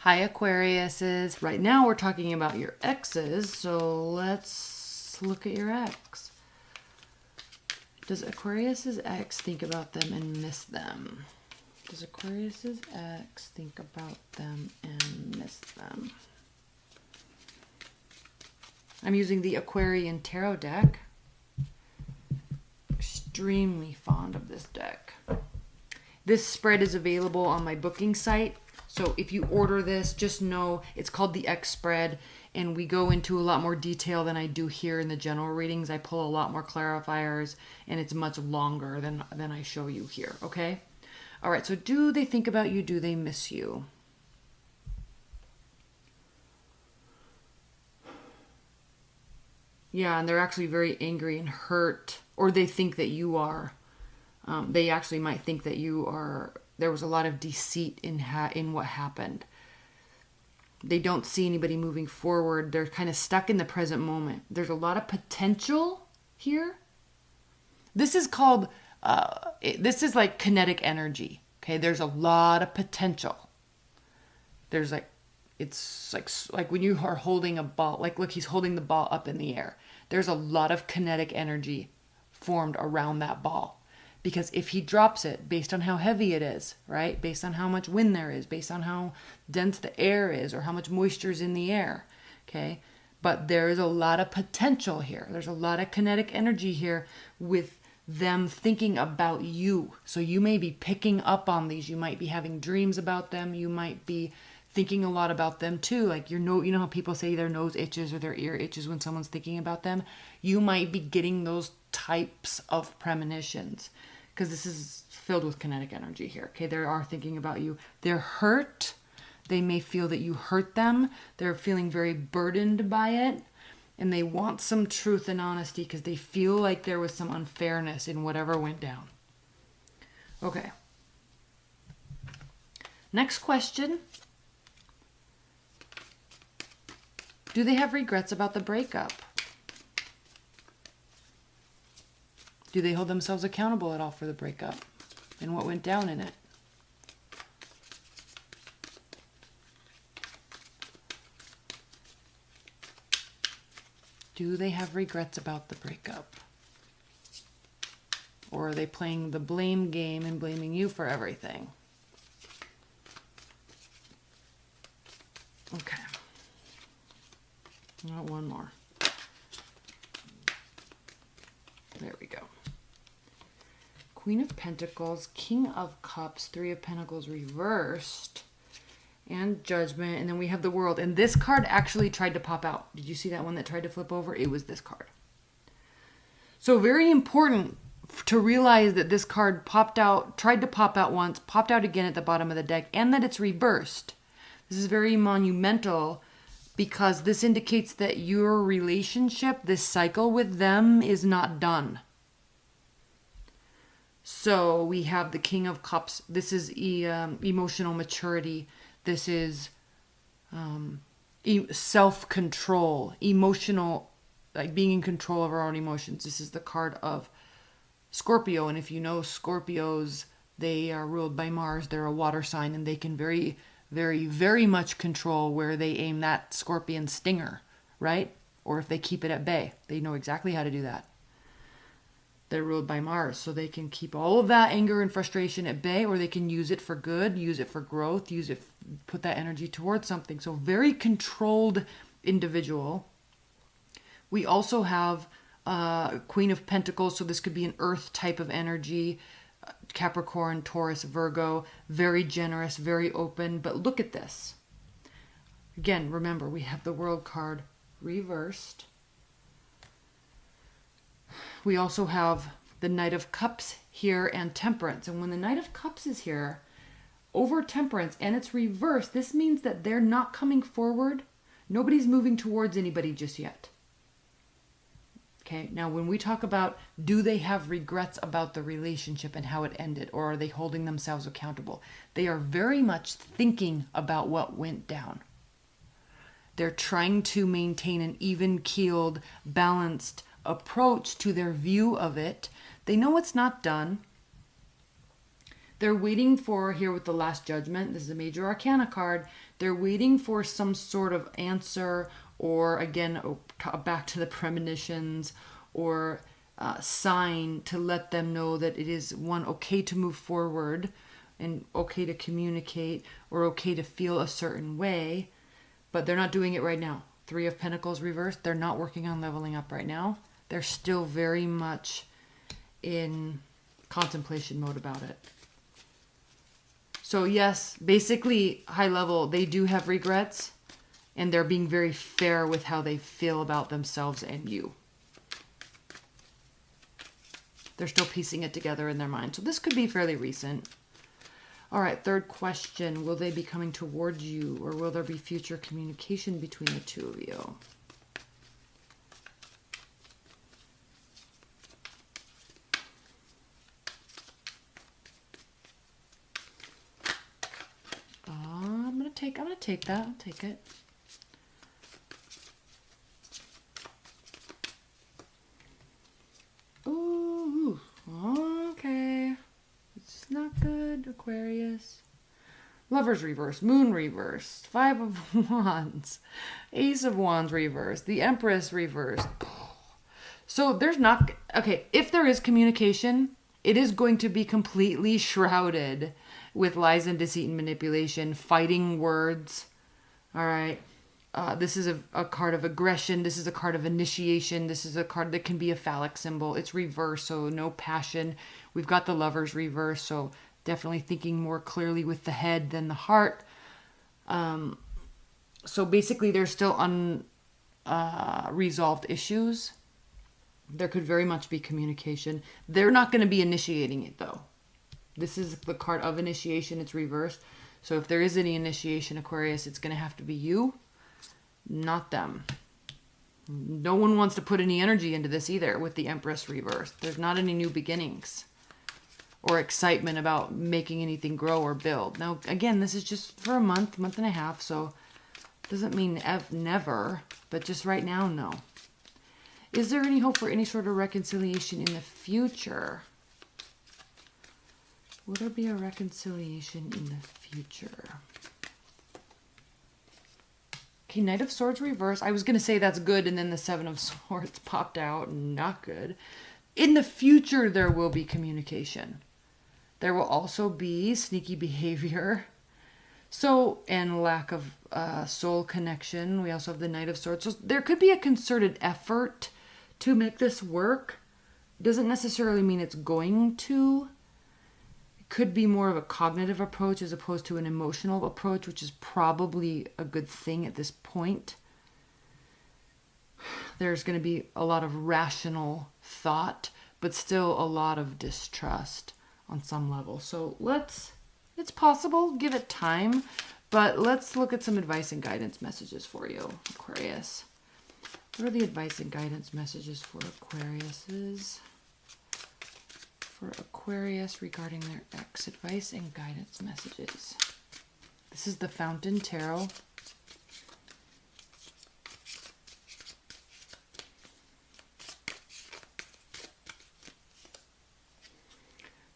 Hi Aquariuses. Right now we're talking about your exes, so let's look at your ex. Does Aquarius's ex think about them and miss them? Does Aquarius's ex think about them and miss them? I'm using the Aquarian Tarot deck. Extremely fond of this deck. This spread is available on my booking site. So if you order this, just know it's called the X spread, and we go into a lot more detail than I do here in the general readings. I pull a lot more clarifiers, and it's much longer than I show you here, okay? All right, so do they think about you? Do they miss you? Yeah, and they're actually very angry and hurt, or they think that you are. They actually might think that you are. There was a lot of deceit in what happened. They don't see anybody moving forward. They're kind of stuck in the present moment. There's a lot of potential here. This is called, this is like kinetic energy. Okay, there's a lot of potential. There's like, it's like when you are holding a ball, like look, he's holding the ball up in the air. There's a lot of kinetic energy formed around that ball. Because if he drops it, based on how heavy it is, right? Based on how much wind there is, based on how dense the air is, or how much moisture is in the air, okay? But there is a lot of potential here. There's a lot of kinetic energy here with them thinking about you. So you may be picking up on these. You might be having dreams about them. You might be thinking a lot about them too. Like you know how people say their nose itches or their ear itches when someone's thinking about them? You might be getting those types of premonitions. Because this is filled with kinetic energy here. Okay, they are thinking about you. They're hurt. They may feel that you hurt them. They're feeling very burdened by it. And they want some truth and honesty because they feel like there was some unfairness in whatever went down. Okay. Next question. Do they have regrets about the breakup? Do they hold themselves accountable at all for the breakup and what went down in it? Do they have regrets about the breakup? Or are they playing the blame game and blaming you for everything? Okay. Not one more. There we go. Queen of Pentacles, King of Cups, Three of Pentacles reversed, and Judgment, and then we have the World. And this card actually tried to pop out. Did you see that one that tried to flip over? It was this card. So very important to realize that this card popped out, tried to pop out once, popped out again at the bottom of the deck, and that it's reversed. This is very monumental because this indicates that your relationship, this cycle with them, is not done. So we have the King of Cups. This is emotional maturity. This is self-control, emotional, like being in control of our own emotions. This is the card of Scorpio. And if you know Scorpios, they are ruled by Mars. They're a water sign, and they can very, very, very much control where they aim that scorpion stinger, right? Or if they keep it at bay. They know exactly how to do that. They're ruled by Mars, so they can keep all of that anger and frustration at bay, or they can use it for good, use it for growth, put that energy towards something. So very controlled individual. We also have Queen of Pentacles, so this could be an earth type of energy, Capricorn, Taurus, Virgo, very generous, very open. But look at this. Again, remember, we have the World card reversed. We also have the Knight of Cups here and Temperance. And when the Knight of Cups is here over Temperance and it's reversed, this means that they're not coming forward. Nobody's moving towards anybody just yet. Okay, now when we talk about do they have regrets about the relationship and how it ended, or are they holding themselves accountable? They are very much thinking about what went down. They're trying to maintain an even-keeled, balanced approach to their view of it. They know it's not done. They're waiting for, here with the Last Judgment, this is a major arcana card, they're waiting for some sort of answer, or again, back to the premonitions, or sign to let them know that it is, one, okay to move forward, and okay to communicate, or okay to feel a certain way, but they're not doing it right now. Three of Pentacles reversed, they're not working on leveling up right now. They're still very much in contemplation mode about it. So yes, basically, high level, they do have regrets, and they're being very fair with how they feel about themselves and you. They're still piecing it together in their mind. So this could be fairly recent. All right, third question. Will they be coming towards you, or will there be future communication between the two of you? I'm gonna take that. I'll take it. Ooh, okay. It's not good, Aquarius. Lovers reversed, Moon reversed, Five of Wands, Ace of Wands reversed, the Empress reversed. So there's not, okay, if there is communication, it is going to be completely shrouded with lies and deceit and manipulation, fighting words. All right. This is a card of aggression. This is a card of initiation. This is a card that can be a phallic symbol. It's reversed, so no passion. We've got the Lovers reversed, so definitely thinking more clearly with the head than the heart. So basically, there's still unresolved issues. There could very much be communication. They're not going to be initiating it, though. This is the card of initiation. It's reversed. So if there is any initiation, Aquarius, it's going to have to be you, not them. No one wants to put any energy into this either with the Empress reversed. There's not any new beginnings or excitement about making anything grow or build. Now, again, this is just for a month and a half, so it doesn't mean never, but just right now, no. Is there any hope for any sort of reconciliation in the future? Will there be a reconciliation in the future? Okay, Knight of Swords reverse. I was going to say that's good, and then the Seven of Swords popped out. Not good. In the future, there will be communication. There will also be sneaky behavior. So, and lack of soul connection. We also have the Knight of Swords. So there could be a concerted effort to make this work. Doesn't necessarily mean it's going to. It could be more of a cognitive approach as opposed to an emotional approach, which is probably a good thing at this point. There's going to be a lot of rational thought, but still a lot of distrust on some level. So it's possible, give it time, but let's look at some advice and guidance messages for you, Aquarius. What are the advice and guidance messages for Aquariuses? For Aquarius regarding their ex, advice and guidance messages. This is the Fountain Tarot.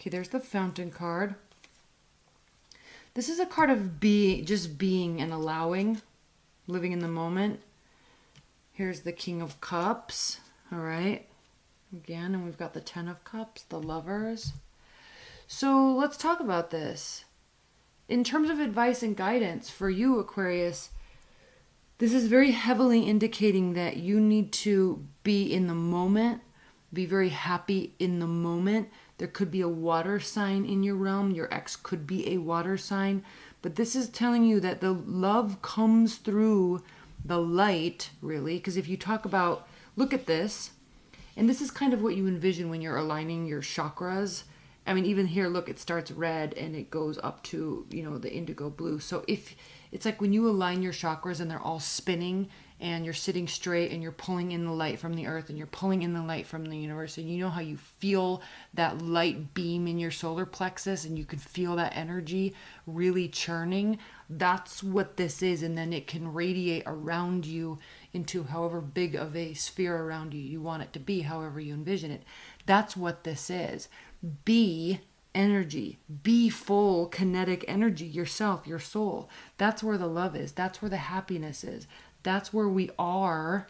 Okay, there's the Fountain card. This is a card of just being and allowing, living in the moment. Here's the King of Cups. All right. Again, and we've got the Ten of Cups, the Lovers. So let's talk about this. In terms of advice and guidance for you, Aquarius, this is very heavily indicating that you need to be in the moment, be very happy in the moment. There could be a water sign in your realm. Your ex could be a water sign. But this is telling you that the love comes through the light, really. Because if you talk about, look at this. And this is kind of what you envision when you're aligning your chakras. I mean, even here, look, it starts red and it goes up to, the indigo blue. So if it's like when you align your chakras and they're all spinning and you're sitting straight and you're pulling in the light from the earth and you're pulling in the light from the universe, and you know how you feel that light beam in your solar plexus and you can feel that energy really churning. That's what this is. And then it can radiate around you into however big of a sphere around you want it to be, however you envision it. That's what this is. Be energy. Be full kinetic energy yourself, your soul. That's where the love is. That's where the happiness is. That's where we are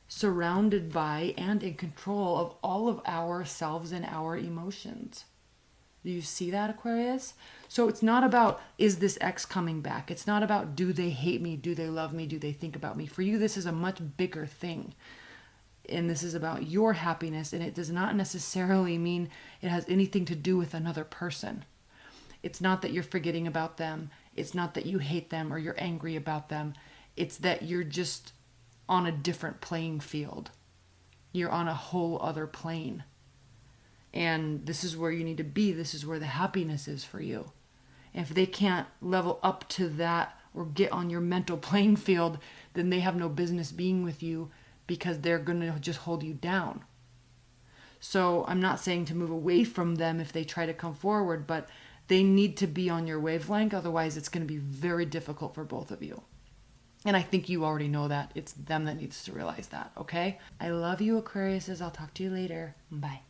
surrounded by and in control of all of ourselves and our emotions. Do you see that, Aquarius? So it's not about, is this ex coming back? It's not about, do they hate me? Do they love me? Do they think about me? For you, this is a much bigger thing. And this is about your happiness. And it does not necessarily mean it has anything to do with another person. It's not that you're forgetting about them. It's not that you hate them or you're angry about them. It's that you're just on a different playing field. You're on a whole other plane. And this is where you need to be. This is where the happiness is for you. And if they can't level up to that or get on your mental playing field, then they have no business being with you, because they're going to just hold you down. So I'm not saying to move away from them if they try to come forward, but they need to be on your wavelength. Otherwise, it's going to be very difficult for both of you. And I think you already know that. It's them that needs to realize that, okay? I love you, Aquariuses. I'll talk to you later. Bye.